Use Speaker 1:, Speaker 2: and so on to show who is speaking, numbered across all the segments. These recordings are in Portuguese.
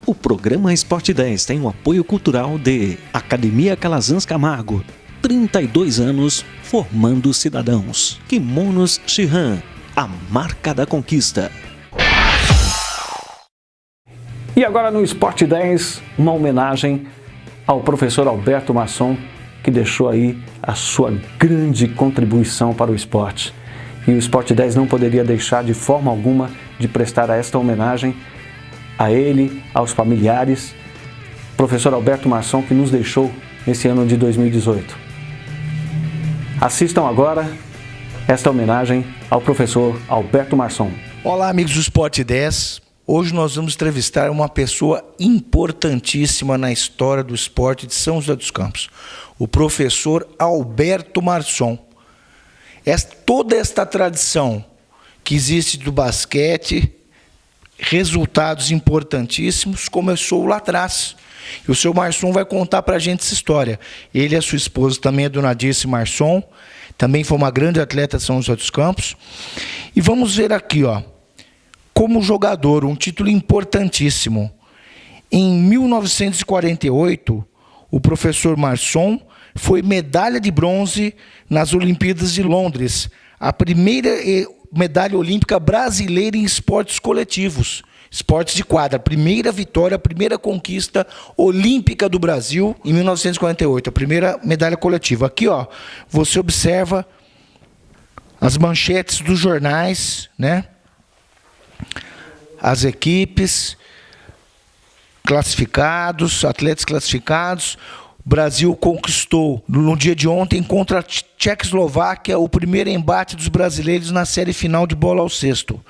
Speaker 1: O programa Esporte 10 tem o apoio cultural de Academia Calazans Camargo. 32 anos formando cidadãos. Kimonos Shihan, a marca da conquista. E agora no Esporte 10, uma homenagem ao professor Alberto Masson, que deixou aí a sua grande contribuição para o esporte. E o Esporte 10 não poderia deixar de forma alguma de prestar esta homenagem a ele, aos familiares, professor Alberto Masson, que nos deixou nesse ano de 2018. Assistam agora esta homenagem ao professor Alberto Masson.
Speaker 2: Olá, amigos do Esporte 10. Hoje nós vamos entrevistar uma pessoa importantíssima na história do esporte de São José dos Campos, o professor Alberto Masson. Toda esta tradição que existe do basquete, resultados importantíssimos, começou lá atrás. E o seu Masson vai contar para a gente essa história. Ele e a sua esposa também, a dona Dirce Masson, também foi uma grande atleta de São José dos Campos. E vamos ver aqui, ó, como jogador, um título importantíssimo. Em 1948, o professor Masson foi medalha de bronze nas Olimpíadas de Londres, a primeira medalha olímpica brasileira em esportes coletivos, esportes de quadra, primeira vitória, a primeira conquista olímpica do Brasil em 1948, a primeira medalha coletiva. Aqui, ó, você observa as manchetes dos jornais, né? As equipes classificados, atletas classificados. O Brasil conquistou, no dia de ontem, contra a Tchecoslováquia, o primeiro embate dos brasileiros na série final de bola ao cesto.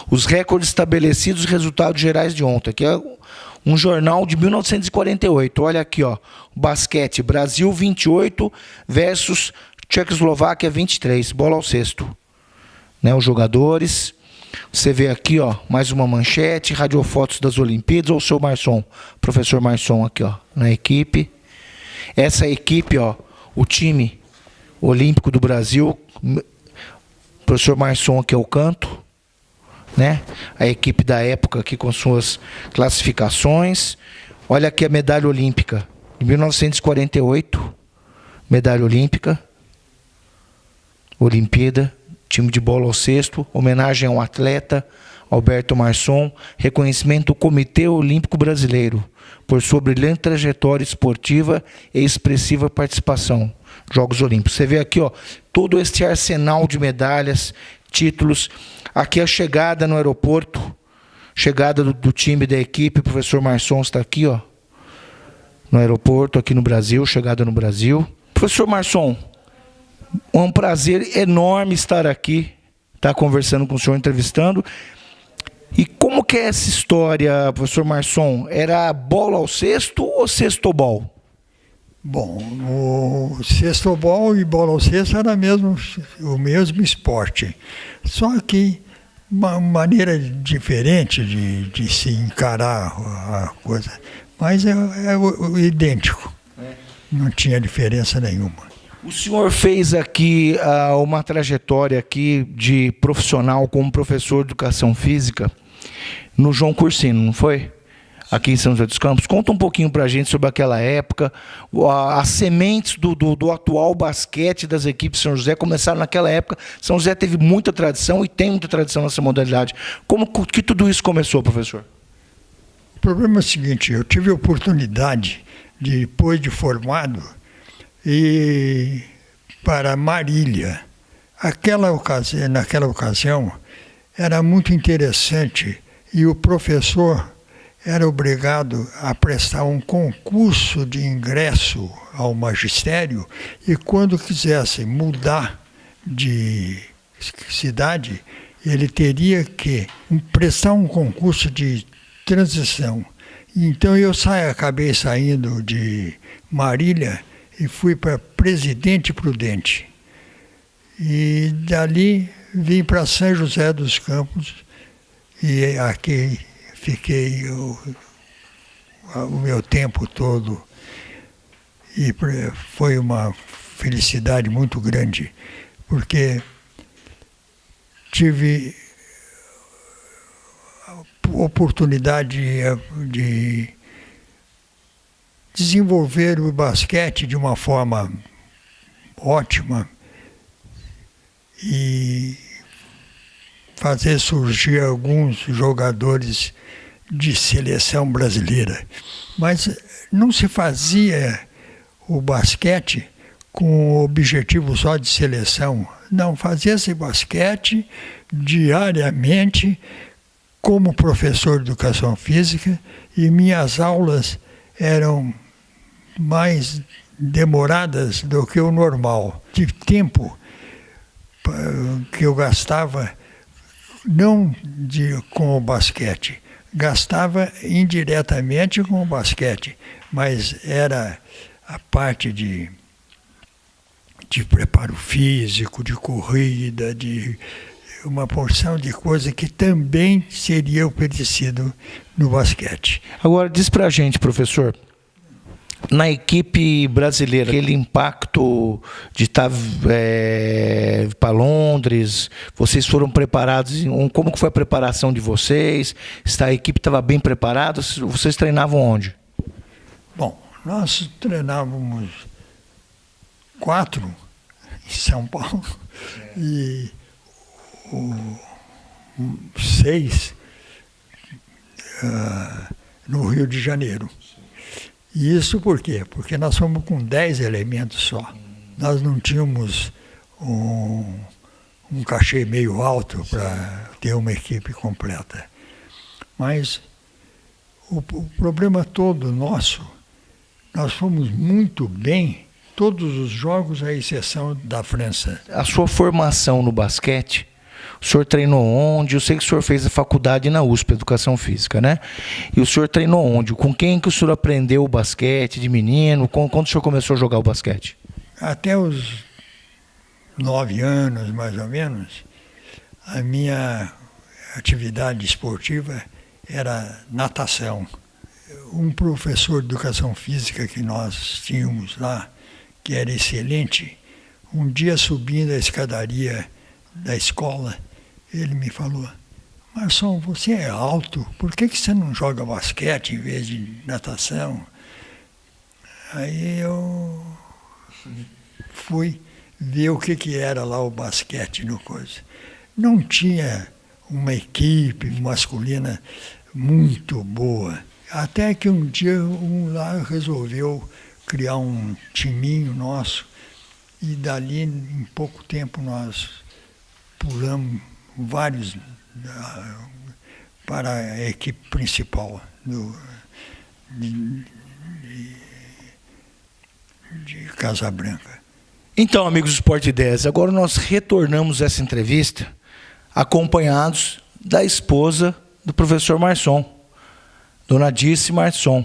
Speaker 2: Os recordes estabelecidos, resultados gerais de ontem, que é um jornal de 1948. Olha aqui, ó, basquete, Brasil 28 versus Tchecoslováquia 23, bola ao cesto. Né, os jogadores. Você vê aqui, ó, mais uma manchete, radiofotos das Olimpíadas, ou o seu Masson, professor Masson aqui, ó, na equipe. Essa equipe, ó, o time olímpico do Brasil, professor Masson aqui é o canto, né? A equipe da época aqui com suas classificações. Olha aqui a medalha olímpica, de 1948, medalha olímpica, Olimpíada, time de bola ao cesto, homenagem a um atleta, Alberto Masson, reconhecimento do Comitê Olímpico Brasileiro por sua brilhante trajetória esportiva e expressiva participação nos Jogos Olímpicos. Você vê aqui, ó, todo este arsenal de medalhas, títulos. Aqui a chegada no aeroporto, chegada do time da equipe, o professor Masson está aqui, ó, no aeroporto, aqui no Brasil, chegada no Brasil. Professor Masson, é um prazer enorme estar aqui, estar conversando com o senhor, entrevistando. E como que é essa história, professor Masson? Era bola ao cesto ou cestobol?
Speaker 3: Bom, o cestobol e bola ao cesto era o mesmo esporte. Só que uma maneira diferente de se encarar a coisa. Mas é idêntico. Não tinha diferença nenhuma.
Speaker 2: O senhor fez aqui uma trajetória aqui de profissional como professor de educação física no João Cursino, não foi? Aqui em São José dos Campos. Conta um pouquinho pra gente sobre aquela época. As sementes do atual basquete das equipes de São José começaram naquela época. São José teve muita tradição e tem muita tradição nessa modalidade. Como que tudo isso começou, professor?
Speaker 3: O problema é o seguinte, eu tive a oportunidade, depois de formado, ir para Marília. Naquela ocasião, era muito interessante e o professor era obrigado a prestar um concurso de ingresso ao magistério e quando quisesse mudar de cidade, ele teria que prestar um concurso de transição. Então eu acabei saindo de Marília e fui para Presidente Prudente. E dali vim para São José dos Campos e aqui fiquei o meu tempo todo. E foi uma felicidade muito grande, porque tive oportunidade de desenvolver o basquete de uma forma ótima e fazer surgir alguns jogadores de seleção brasileira. Mas não se fazia o basquete com o objetivo só de seleção. Não, fazia-se basquete diariamente como professor de educação física, e minhas aulas eram mais demoradas do que o normal. De tempo que eu gastava não com o basquete, gastava indiretamente com o basquete, mas era a parte de preparo físico, de corrida, de uma porção de coisa que também seria oferecido no basquete.
Speaker 2: Agora, diz pra gente, professor, na equipe brasileira, aquele impacto de estar para Londres, vocês foram preparados, como que foi a preparação de vocês? A equipe estava bem preparada? Vocês treinavam onde?
Speaker 3: Bom, nós treinávamos 4 em São Paulo e 6 no Rio de Janeiro. E isso por quê? Porque nós fomos com 10 elementos só. Nós não tínhamos um cachê meio alto para ter uma equipe completa. Mas o problema todo nosso, nós fomos muito bem todos os jogos, à exceção da França.
Speaker 2: A sua formação no basquete, o senhor treinou onde? Eu sei que o senhor fez a faculdade na USP, Educação Física, né? E o senhor treinou onde? Com quem que o senhor aprendeu o basquete de menino? Quando o senhor começou a jogar o basquete?
Speaker 3: Até os 9 anos, mais ou menos, a minha atividade esportiva era natação. Um professor de Educação Física que nós tínhamos lá, que era excelente, um dia subindo a escadaria da escola, ele me falou: Marson, você é alto, por que você não joga basquete em vez de natação? Aí eu fui ver o que era lá o basquete no coisa. Não tinha uma equipe masculina muito boa, até que um dia um lá resolveu criar um timinho nosso, e dali em pouco tempo nós pulamos vários para a equipe principal de Casa Branca.
Speaker 2: Então, amigos do Sport Ideias, agora nós retornamos essa entrevista acompanhados da esposa do professor Marson, Dona Dirce Marson.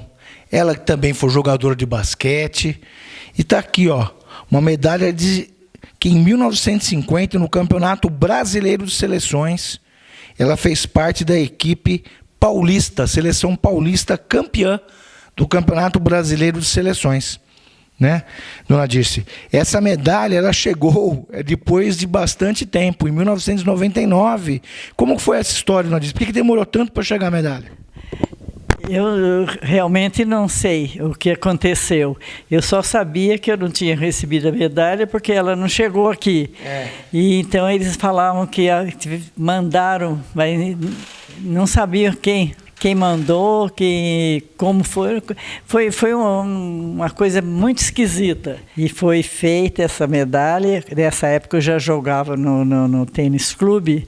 Speaker 2: Ela que também foi jogadora de basquete. E está aqui, ó, uma medalha que em 1950, no Campeonato Brasileiro de Seleções, ela fez parte da equipe paulista, Seleção Paulista, campeã do Campeonato Brasileiro de Seleções. Né, Dona Dirce? Essa medalha ela chegou depois de bastante tempo, em 1999. Como foi essa história, Dona Dirce? Por que demorou tanto para chegar a medalha?
Speaker 4: Eu realmente não sei o que aconteceu. Eu só sabia que eu não tinha recebido a medalha porque ela não chegou aqui. E então eles falavam que mandaram, mas não sabiam quem mandou, como foi. Foi uma coisa muito esquisita. E foi feita essa medalha. Nessa época eu já jogava no tênis clube.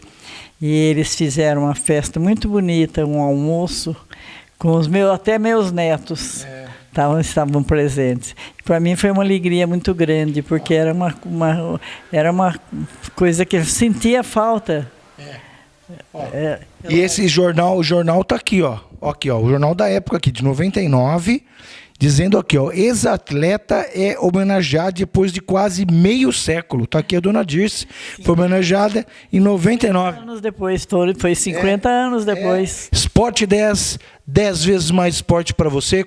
Speaker 4: E eles fizeram uma festa muito bonita, um almoço, com até meus netos estavam presentes. Para mim foi uma alegria muito grande, porque era uma coisa que eu sentia falta.
Speaker 2: E esse jornal, o jornal está aqui, ó. Aqui, ó, o jornal da época aqui, de 99, dizendo aqui, ó, ex-atleta é homenageado depois de quase meio século. Está aqui a Dona Dirce, foi homenageada em 99.
Speaker 4: Anos depois, foi 50 anos depois.
Speaker 2: Sport 10, 10 vezes mais esporte para você.